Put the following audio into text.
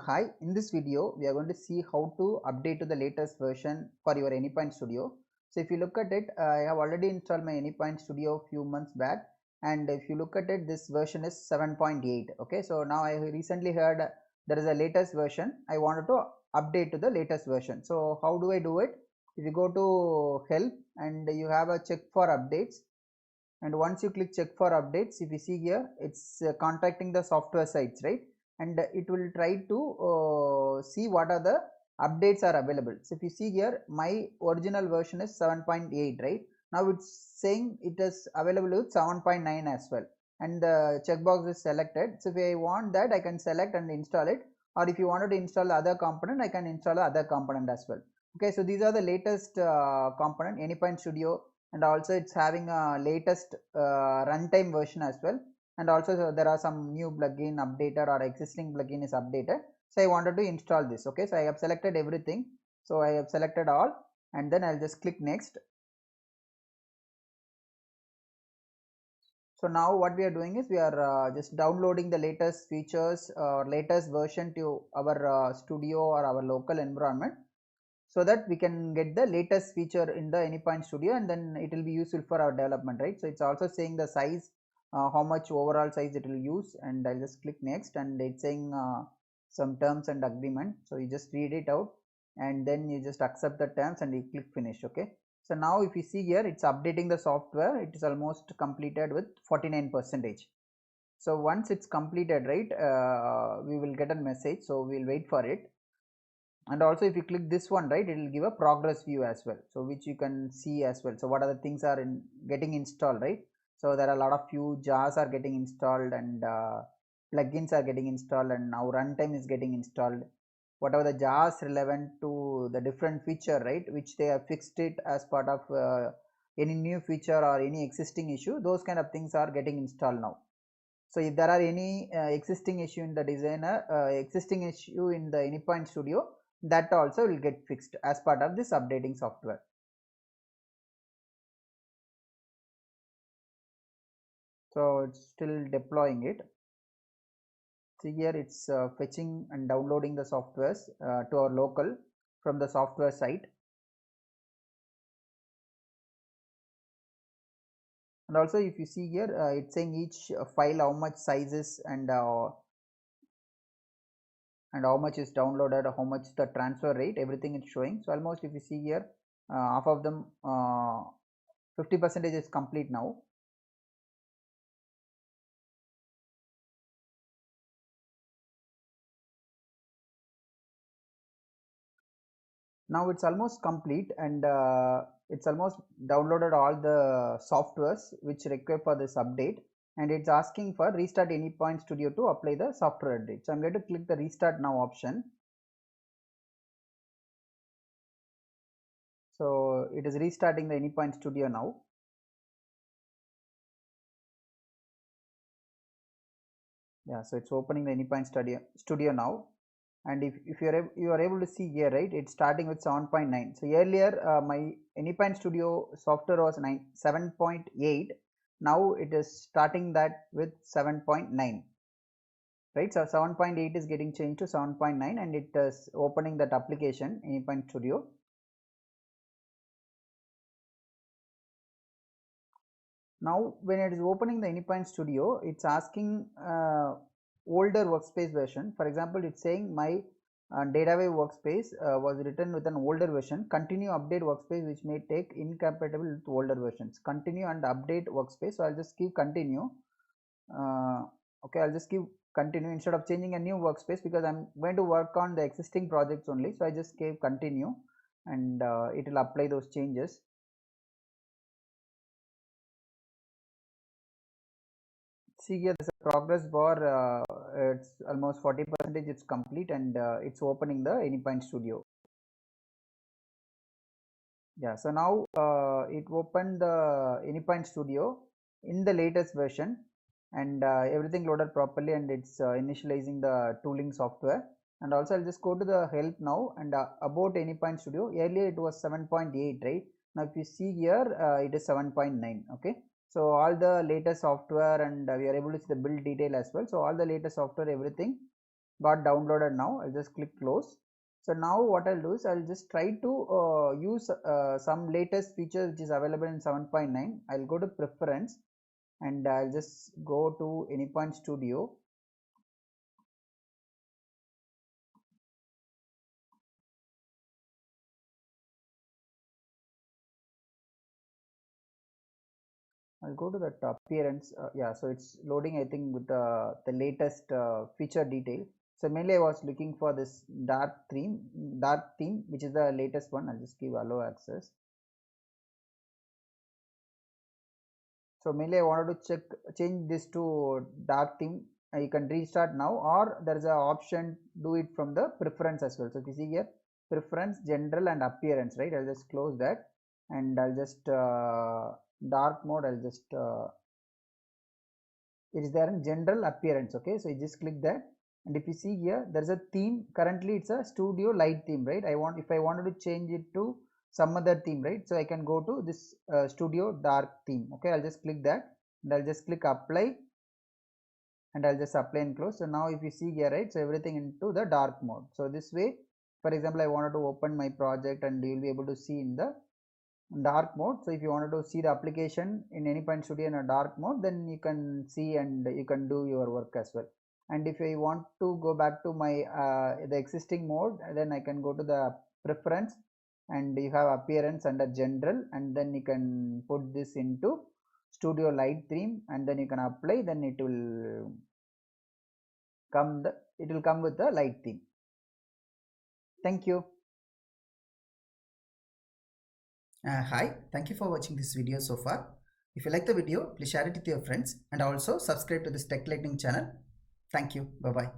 Hi, in this video we are going to see how to update to the latest version for your Anypoint Studio. So if you look at it, I have already installed my Anypoint Studio a few months back, and if you look at it, this version is 7.8. Okay, so now I recently heard there is a latest version. I wanted to update to the latest version. So how do I do it? If you go to help and you have a check for updates, and once you click check for updates, if you see here, it's contacting the software sites, right? And it will try to see what are the updates are available. So if you see here, my original version is 7.8, right? Now it's saying it is available with 7.9 as well, and the checkbox is selected. So if I want that, I can select and install it, or if you wanted to install the other component, I can install the other component as well. Okay, so these are the latest component Anypoint Studio, and also it's having a latest runtime version as well, and also there are some new plugin updated or existing plugin is updated. So I wanted to install this. Okay, so I have selected everything, so I have selected all, and then I'll just click next. So now what we are doing is we are just downloading the latest features or latest version to our studio or our local environment, so that we can get the latest feature in the Anypoint Studio, and then it will be useful for our development, right? So it's also saying the size, how much overall size it will use, and I'll just click next, and it's saying some terms and agreement. So you just read it out, and then you just accept the terms and you click finish. Okay, so now if you see here, it's updating the software. It is almost completed with 49%. So once it's completed, right, we will get a message, so we'll wait for it. And also if you click this one, right, it will give a progress view as well, so which you can see as well. So what other things are getting installed, right? So there are a lot of few jars are getting installed, and plugins are getting installed, and now runtime is getting installed. Whatever the jars relevant to the different feature, right, which they have fixed it as part of any new feature or any existing issue, those kind of things are getting installed now. So if there are any existing issue in the designer, existing issue in the Anypoint Studio, that also will get fixed as part of this updating software. So it's still deploying it. So here it's fetching and downloading the softwares to our local from the software site. And also if you see here, it's saying each file how much sizes and how much is downloaded, how much the transfer rate, everything is showing. So almost if you see here, half of them 50% is complete now. Now it's almost complete, and it's almost downloaded all the softwares which require for this update, and it's asking for restart Anypoint Studio to apply the software update. So I'm going to click the restart now option. So it is restarting the Anypoint Studio now. Yeah, so it's opening the Anypoint Studio now. And if you are able to see here, right, it's starting with 7.9. So earlier my Anypoint Studio software was 7.8. Now it is starting that with 7.9, right? So 7.8 is getting changed to 7.9, and it is opening that application Anypoint Studio. Now when it is opening the Anypoint Studio, it's asking older workspace version. For example, it's saying my DataWave workspace was written with an older version. Continue update workspace, which may take incompatible with older versions. Continue and update workspace. So I'll just give continue. Okay, I'll just give continue instead of changing a new workspace, because I'm going to work on the existing projects only. So I just gave continue, and it will apply those changes. See here, there's a progress bar. It's almost 40%. It's complete, and it's opening the Anypoint Studio. Yeah, so now it opened the Anypoint Studio in the latest version, and everything loaded properly, and it's initializing the tooling software. And also I'll just go to the help now, and about Anypoint Studio. Earlier it was 7.8, right? Now if you see here, it is 7.9. Okay, so all the latest software, and we are able to see the build detail as well. So all the latest software, everything got downloaded now. I'll just click close. So now what I'll do is I'll just try to use some latest features which is available in 7.9. I'll go to preference and I'll just go to Anypoint Studio. I'll go to that appearance. Yeah, so it's loading, I think, with the latest feature detail. So mainly I was looking for this dark theme, which is the latest one. I'll just give allow access. So mainly I wanted to change this to dark theme. You can restart now, or there is an option do it from the preference as well. So if you see here, preference, general and appearance, right? I'll just close that and I'll just dark mode. I'll just it is there in general appearance. Okay, so you just click that, and if you see here, there's a theme. Currently it's a studio light theme, right? If I wanted to change it to some other theme, right? So I can go to this studio dark theme. Okay, I'll just click that and I'll just click apply and I'll just apply and close. So now if you see here, right, so everything into the dark mode. So this way, for example, I wanted to open my project and you'll be able to see in the dark mode. So if you wanted to see the application in Anypoint Studio in a dark mode, then you can see and you can do your work as well. And if I want to go back to my the existing mode, then I can go to the preference and you have appearance under general, and then you can put this into studio light theme and then you can apply, then it will come with the light theme. Thank you. Hi, thank you for watching this video so far. If you like the video, please share it with your friends and also subscribe to this Tech Lightning channel. Thank you. Bye-bye.